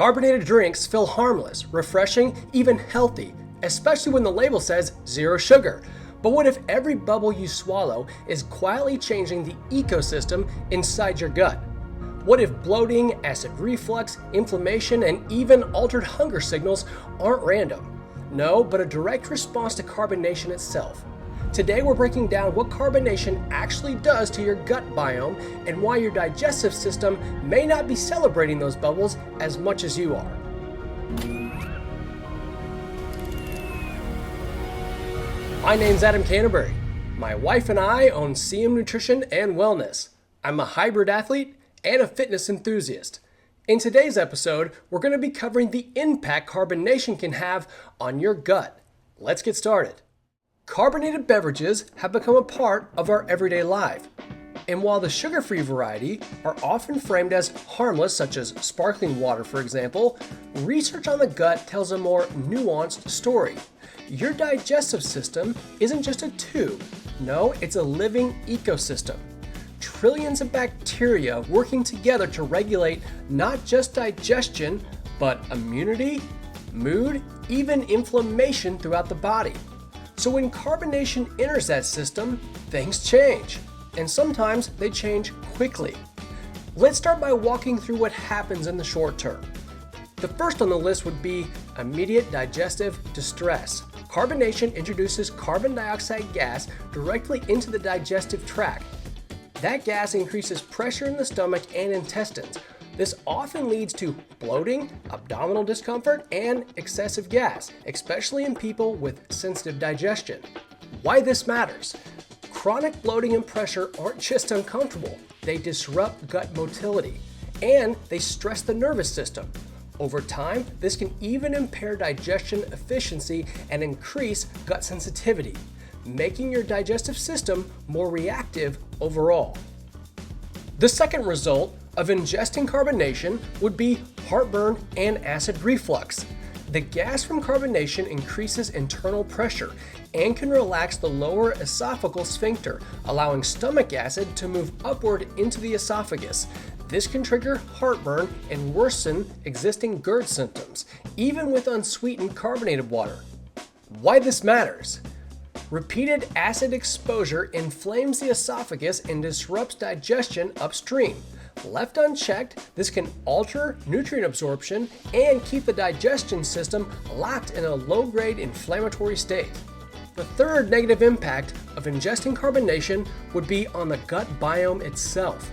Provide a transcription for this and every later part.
Carbonated drinks feel harmless, refreshing, even healthy, especially when the label says 0 sugar. But what if every bubble you swallow is quietly changing the ecosystem inside your gut? What if bloating, acid reflux, inflammation, and even altered hunger signals aren't random? No, but a direct response to carbonation itself. Today we're breaking down what carbonation actually does to your gut biome and why your digestive system may not be celebrating those bubbles as much as you are. My name's Adam Canterbury. My wife and I own CM Nutrition and Wellness. I'm a hybrid athlete and a fitness enthusiast. In today's episode, we're going to be covering the impact carbonation can have on your gut. Let's get started. Carbonated beverages have become a part of our everyday life. And while the sugar-free variety are often framed as harmless, such as sparkling water, for example, research on the gut tells a more nuanced story. Your digestive system isn't just a tube. No, it's a living ecosystem. Trillions of bacteria working together to regulate not just digestion, but immunity, mood, even inflammation throughout the body. So when carbonation enters that system, things change. And sometimes they change quickly. Let's start by walking through what happens in the short term. The first on the list would be immediate digestive distress. Carbonation introduces carbon dioxide gas directly into the digestive tract. That gas increases pressure in the stomach and intestines. This often leads to bloating, abdominal discomfort, and excessive gas, especially in people with sensitive digestion. Why this matters? Chronic bloating and pressure aren't just uncomfortable, they disrupt gut motility, and they stress the nervous system. Over time, this can even impair digestion efficiency and increase gut sensitivity, making your digestive system more reactive overall. The second result of ingesting carbonation would be heartburn and acid reflux. The gas from carbonation increases internal pressure and can relax the lower esophageal sphincter, allowing stomach acid to move upward into the esophagus. This can trigger heartburn and worsen existing GERD symptoms, even with unsweetened carbonated water. Why this matters? Repeated acid exposure inflames the esophagus and disrupts digestion upstream. Left unchecked, this can alter nutrient absorption and keep the digestion system locked in a low-grade inflammatory state. The third negative impact of ingesting carbonation would be on the gut biome itself.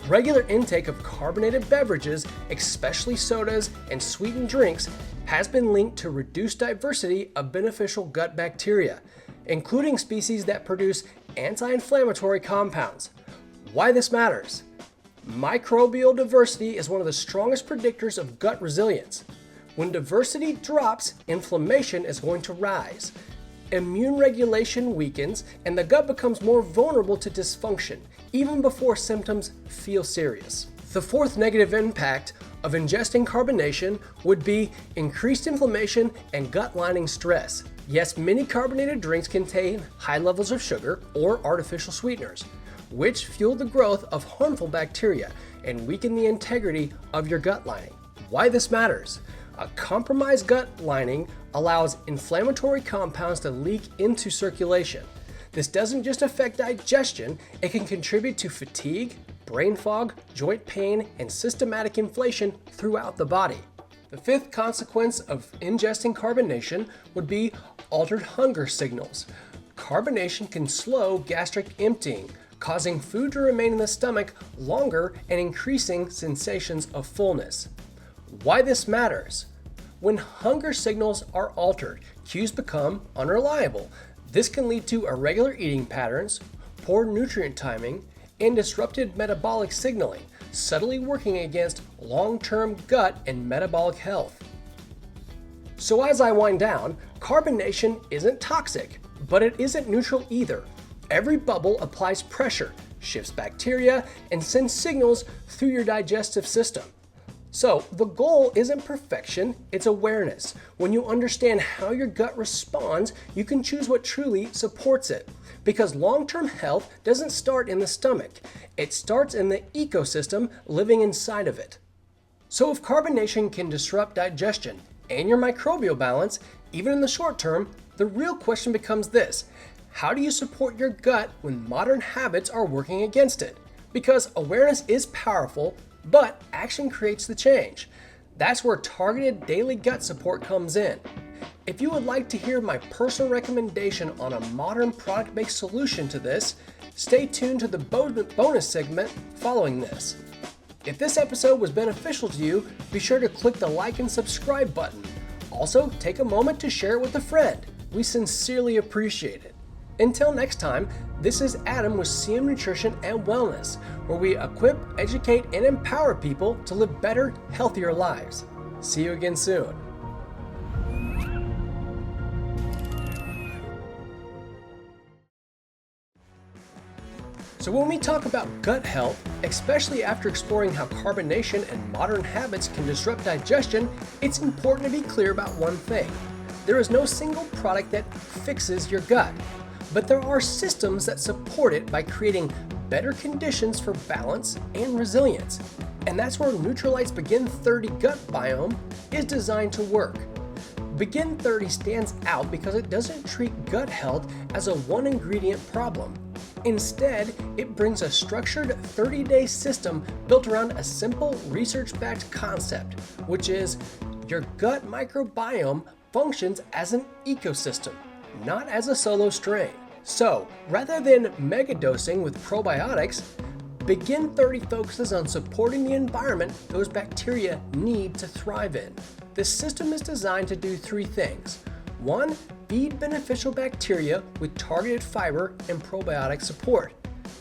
Regular intake of carbonated beverages, especially sodas and sweetened drinks, has been linked to reduced diversity of beneficial gut bacteria, including species that produce anti-inflammatory compounds. Why this matters? Microbial diversity is one of the strongest predictors of gut resilience. When diversity drops, inflammation is going to rise. Immune regulation weakens, and the gut becomes more vulnerable to dysfunction, even before symptoms feel serious. The fourth negative impact of ingesting carbonation would be increased inflammation and gut lining stress. Yes, many carbonated drinks contain high levels of sugar or artificial sweeteners, which fuel the growth of harmful bacteria and weaken the integrity of your gut lining. Why this matters? A compromised gut lining allows inflammatory compounds to leak into circulation. This doesn't just affect digestion, it can contribute to fatigue, brain fog, joint pain, and systematic inflammation throughout the body. The fifth consequence of ingesting carbonation would be altered hunger signals. Carbonation can slow gastric emptying, causing food to remain in the stomach longer and increasing sensations of fullness. Why this matters? When hunger signals are altered, cues become unreliable. This can lead to irregular eating patterns, poor nutrient timing, and disrupted metabolic signaling, subtly working against long-term gut and metabolic health. So as I wind down, carbonation isn't toxic, but it isn't neutral either. Every bubble applies pressure, shifts bacteria, and sends signals through your digestive system. So the goal isn't perfection, it's awareness. When you understand how your gut responds, you can choose what truly supports it. Because long-term health doesn't start in the stomach, it starts in the ecosystem living inside of it. So if carbonation can disrupt digestion and your microbial balance, even in the short term, the real question becomes this: how do you support your gut when modern habits are working against it? Because awareness is powerful, but action creates the change. That's where targeted daily gut support comes in. If you would like to hear my personal recommendation on a modern product-based solution to this, stay tuned to the bonus segment following this. If this episode was beneficial to you, be sure to click the like and subscribe button. Also, take a moment to share it with a friend. We sincerely appreciate it. Until next time, this is Adam with CM Nutrition and Wellness, where we equip, educate, and empower people to live better, healthier lives. See you again soon. So when we talk about gut health, especially after exploring how carbonation and modern habits can disrupt digestion, it's important to be clear about one thing. There is no single product that fixes your gut, but there are systems that support it by creating better conditions for balance and resilience. And that's where Nutrilite's Begin 30 gut biome is designed to work. Begin 30 stands out because it doesn't treat gut health as a one-ingredient problem. Instead, it brings a structured 30-day system built around a simple research-backed concept, which is your gut microbiome functions as an ecosystem, not as a solo strain. So, rather than megadosing with probiotics, Begin 30 focuses on supporting the environment those bacteria need to thrive in. This system is designed to do three things. 1. Feed beneficial bacteria with targeted fiber and probiotic support.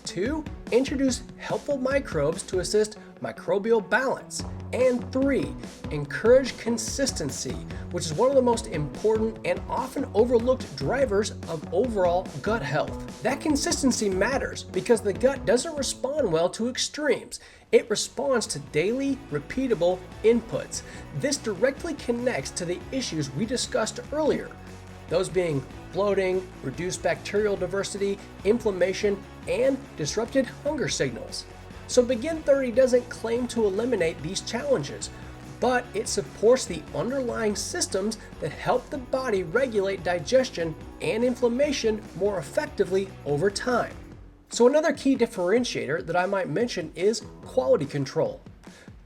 2. Introduce helpful microbes to assist microbial balance. And 3. Encourage consistency, which is one of the most important and often overlooked drivers of overall gut health. That consistency matters because the gut doesn't respond well to extremes. It responds to daily, repeatable inputs. This directly connects to the issues we discussed earlier, those being bloating, reduced bacterial diversity, inflammation, and disrupted hunger signals. So Begin 30 doesn't claim to eliminate these challenges, but it supports the underlying systems that help the body regulate digestion and inflammation more effectively over time. So another key differentiator that I might mention is quality control.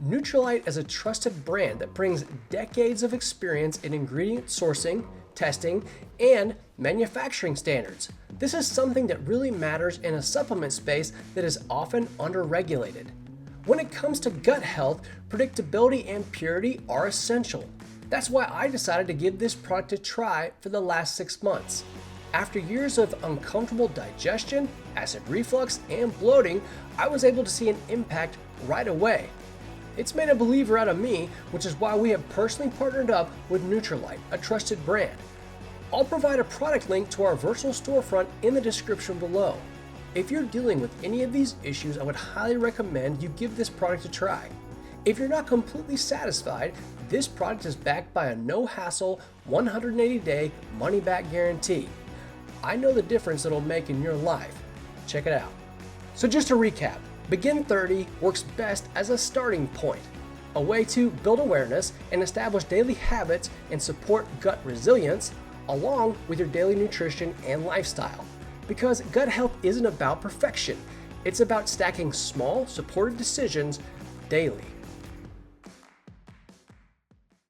Nutrilite is a trusted brand that brings decades of experience in ingredient sourcing, testing, and manufacturing standards. This is something that really matters in a supplement space that is often underregulated. When it comes to gut health, predictability and purity are essential. That's why I decided to give this product a try for the last 6 months. After years of uncomfortable digestion, acid reflux, and bloating, I was able to see an impact right away. It's made a believer out of me, which is why we have personally partnered up with Nutrilite, a trusted brand. I'll provide a product link to our virtual storefront in the description below. If you're dealing with any of these issues, I would highly recommend you give this product a try. If you're not completely satisfied, this product is backed by a no-hassle 180-day money-back guarantee. I know the difference it'll make in your life. Check it out. So just to recap, Begin 30 works best as a starting point, a way to build awareness and establish daily habits and support gut resilience along with your daily nutrition and lifestyle. Because gut health isn't about perfection, it's about stacking small, supported decisions daily.